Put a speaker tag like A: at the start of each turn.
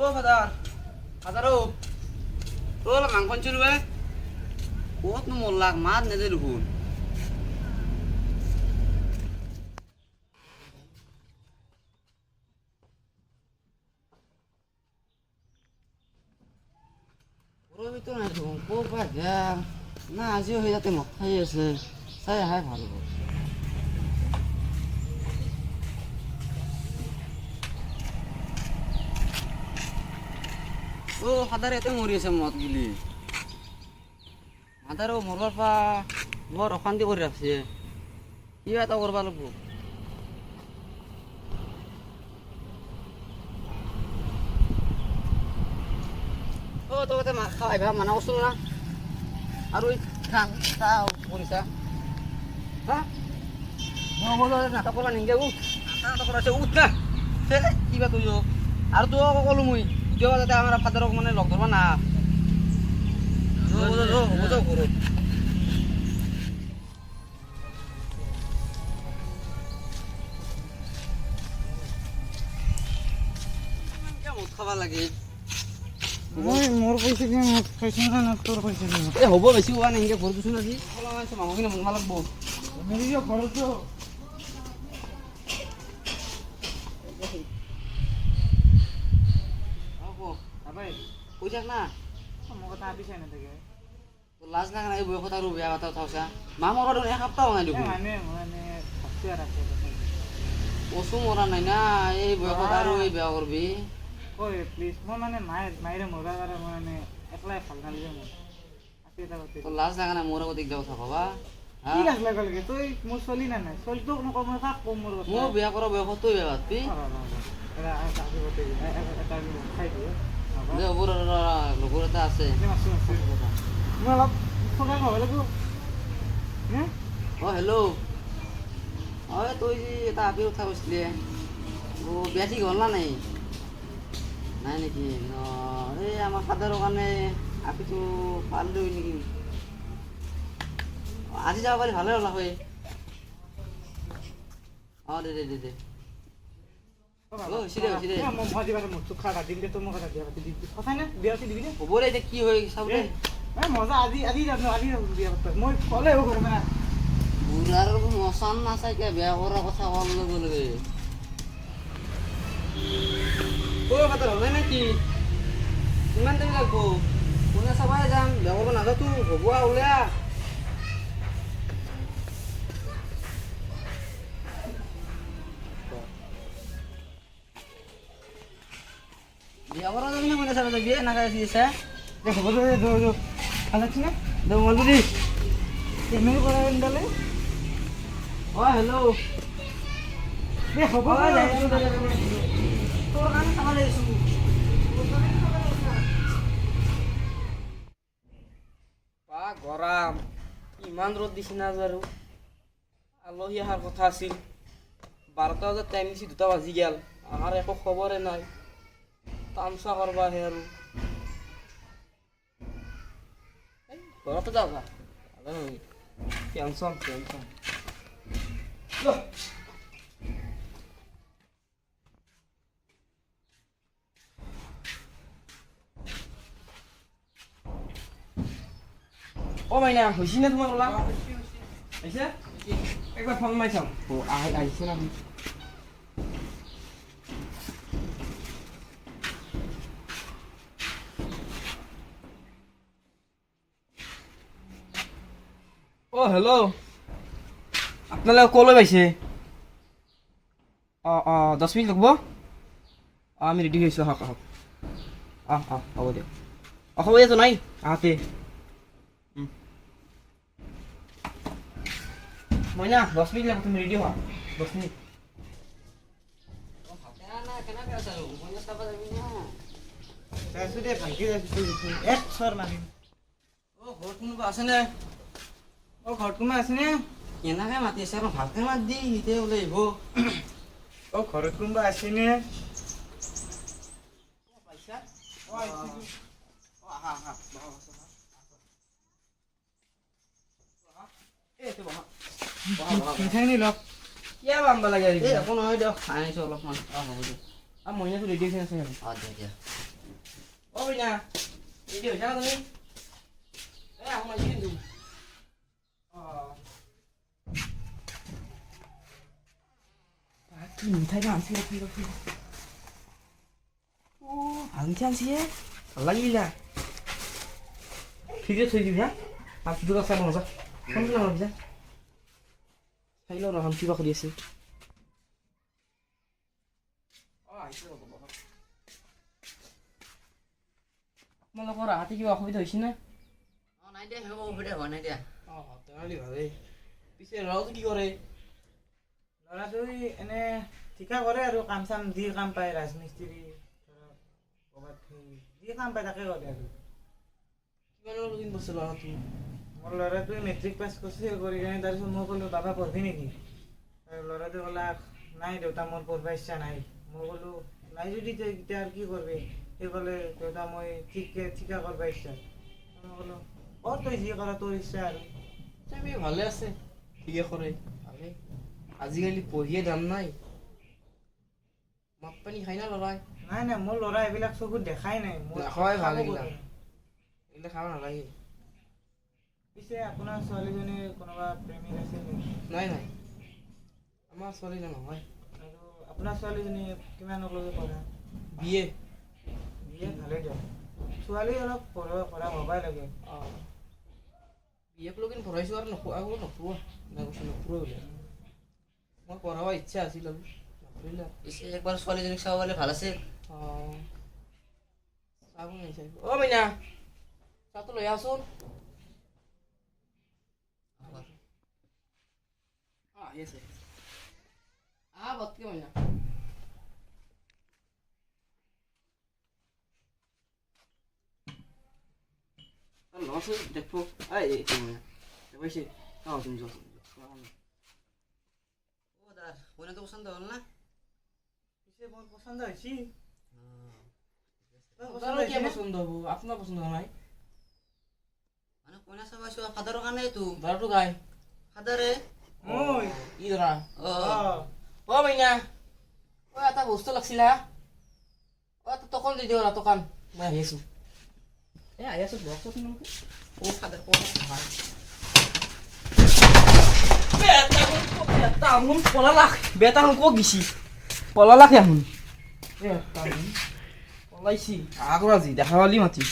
A: ও father ফাদারও ও মাংস আনছিল বে কত নো মোল্লাক মাছ নেদে দেখুন ওর ভিতর নাই দেখুন কোপা গা না আজিও হয়ে যাতে মদ খাই আছে চাই হাই ভালো ও ফাদার এতে মরি আছে মদ গিলি ফাদারও মরবার পা বড় অশান্তি করে রাখছে কি এটা করবা লাগবো ও তোকে খাওয়াই ভা মানা করছিল না আর ওই খান খাও কৰিছা হ্যাঁ নাটক করবা নিংগে উঠ নাটক করা আছে উঠ না কিবা তুই আর তো কলো মুই ভিডিও যাতে আমার ফাদারক মানে লগ ধরবা না করো মদ খাবা লাগে
B: মই মোৰ পইচা কি মদ খাইছো না তোৰ পইচা কি
A: এ হ'ব বেছি হোৱা নাই এনেকে ঘৰ গৈছোঁ আজি মানুহখিনি মংবা লাগব
B: মেৰি ঘৰতো
A: পইচা না
B: মোৰ কথা আপিছাই নাথাকে
A: তোৰ লাজ লাগা নাই বয়সত আৰু বেয়া কথা উঠাওছা মা মৰা দেখোন এসপ্তাহ হোৱা নাই দেখোন
B: মানে ভাবছি আৰু
A: কচু মৰা নাই না এই বয়সত আৰু এই বেয়া কৰবি
B: ঐ প্লিজ মই মানে মায়েৰে মৰাৰ কাৰণে মই মানে একলাই ভাল নালাগে মোৰ আছে এটা কথা
A: তোৰ লাজ লাগা নাই মোৰ আগত একদম কথা কবা
B: কি লাজ লাগা লাগে তই মোৰ চলি না নাই চলি তোক নকওঁ মই কাক কম মোৰ কথা
A: মোৰ বিয়া কৰা বয়সত তই বেয়া পাতবি
B: এটা খাই দিয়ে
A: দে হ'ব লগৰ এটা আছে
B: মই অলপ ফোন কৰিব লাগিব
A: অ হেল্ল' অ তই যে এটা আপি কথা কৈছিলি অ বিয়া ঠিক হ'ল না নাই নাই নেকি এই আমাৰ ফাদাৰৰ কাৰণে আপিটো পাৰলো নেকি আজি যাব পাৰি ভালে হ'ল হয় অ দে দে দে দে হ'ব দে এতিয়া কি হয় চাব দে
B: মজা আজি আজি আজি বিয়া পাত মই কলে হ'ব মানে
A: বুঢ়াৰ মচান নাচাইকে বেয়া কৰা কথা কোৱাৰ লগে লগে ও কথা হ'লে নেকি ইমান টাইম লাগব কোনে চাবাই যাম বেয়া কৰিব নাযাতো হ'ব ওলা বিয়া কৰা যাবি না কোনে চাবা যাবি নাখাই আছে
B: হ'ব দে ভাল আছে না
A: দে মলবি দি
B: পেমেণ্ট কৰা দালে
A: অ হেল্ল'
B: দে হ'ব
A: তোৰ কাৰণে চাব লাগিছোঁ পা গৰম ইমান ৰ'দ দিছে না আৰু আলহী অহাৰ কথা আছিল 12টা বজাত টাইম দিছে 2টা বাজি গেল আমাৰ একো খবৰে নাই তামচা কৰবাহে আৰু ঘৰতে যাবা টেনচন টেনচন ও মাইনা হৈছি নে তোমাৰ ওলা আহিছে একবাৰ ফোন মাৰি চাম আহিছে না ও হেল্ল' আপোনালোকে ক'লৈ পাইছে অঁ অঁ 10 মিনিট লাগব অঁ আমি ৰেডি হৈছোঁ আহক আহক হ'ব দিয়ক হ'ব আছো নাই আহতে মইনা 10 মিনিট লাগব তুমি ৰেডি হোৱা 10 মিনিট ঘৰত কোনোবা আছেনে
B: ঘৰত কোনোবা আছেনে
A: কেনেকৈ মাতি আছে আৰু ভালকৈ মাত দি সিহঁতে বোলে আহিব
B: ঘৰত কোনোবা আছেনে
A: কিয় বাম্বা লাগে একো নহয় দিয়ক আনিছোঁ অলপমান হ'ব দিয়ক
C: আর মইনা তো রেডি হয়ে আছে এখন
A: দিয়া
C: ও মইনা রেডি হয়ে যাও তুমি এ আমার কিন্তু কি মিঠাই আনছি কি কি ও আনছি আনছি ভাল লাগিলা ঠিক আছে থৈ দিবি হা আর দুটো চাই মজা কোনটো নাম যা চাই লওঁ ৰহন কিবা কৰি আছে আপোনালোকৰ ৰাতি কিবা অসুবিধা হৈছে নে
A: নাই দিয়া হেব অসুবিধা হোৱা নাই দিয়া
C: তেনেহ'লে ভালেই পিছে ল'ৰাটো কি কৰে
B: ল'ৰাটোৱে এনে ঠিকা কৰে আৰু কাম চাম যি কাম পায় ৰাজমিস্ত্ৰী ধৰক ক'ৰবাত যি কাম পায় তাকে কৰে আৰু
C: কিমানৰ দিন বস্তু ল'ৰাটো
B: মোৰ ল'ৰাটোৱে মেট্ৰিক পাছ কৰিছে কৰি কিনে তাৰপিছত মই ক'লোঁ বাবা পঢ়বি নেকি আৰু ল'ৰাটোৱে ক'লা নাই দেউতা মোৰ পঢ়িব ইচ্ছা নাই মই ক'লোঁ নাই যদি এতিয়া আৰু কি কৰিবি সি ক'লে দেউতা মই ঠিকা কৰিব ইচ্ছা মই ক'লোঁ কৰ তই যি কৰা তোৰ ইচ্ছা আৰু
C: তুমি ভালে আছে ঠিকে কৰে ভালে আজিকালি পঢ়িয়ে দাম নাই মাপ পানী খাই না ল'ৰাই
B: নাই নাই মোৰ ল'ৰা এইবিলাক চকুত দেখাই নাই মোৰ
C: নাখাৱাই ভাল
B: খাব
C: এইগিলা।
B: ক'তো।
C: এইবিলাক খাব নালাগে
B: পিছে আপোনাৰ ছোৱালীজনীৰ কোনোবা প্ৰেমিক আছে নেকি
C: নাই নাই আমাৰ ছোৱালী নহয়
B: আৰু আপোনাৰ ছোৱালীজনী কিমানলৈকে পঢ়া
C: বিয়ে
B: বিয়ে ভালেই দিয়ক ছোৱালী অলপ পঢ়া হ'বাই লাগে
C: অঁ বিয়েক লগিন পঢ়াইছোঁ আৰু আকৌ নপঢ়োৱা নাই কৈছোঁ নপঢ়োৱা বোলে মই পঢ়াব ইচ্ছা আছিল আৰু নপঢ়িলা
A: পিছে একবাৰ ছোৱালীজনীক চাব পালে ভাল আছে
C: অঁ চাব নাই অ' মাইনা চাহটো লৈ আহচোন আহি আছে বতকে মাইনা ল'ৰাছোৱালী দেখব এইটো মাইনা দেখুৱাইছে অঁ তুমি যোৱা
A: ও দাদা কইনাটো পছন্দ হ'ল না
B: পিছে মোৰ পচন্দ হৈছে
C: আপোনাৰো কি পচন্দ হ'ব আপোনাৰ পচন্দ হোৱা নাই
A: মানে কইনা চাব আহিছো ফাদাৰৰ কাৰণেতো
C: দৰাটো গাই
A: ফাদাৰে
B: মই
C: ই ধৰা
B: অঁ
C: অ' মাইনা অ' এটা বস্তু লাগছিলা অ' এটা টকন দি দিওঁ টকান মই আহি আছোঁ আহি আছোঁ বক্সত তোমালোকে
A: ও ফাদাৰ কোন হয়
C: বেটা ক'ত গেছি পলালাক এখন পলাইছি আগৰ আজি দেখা পালি মাতি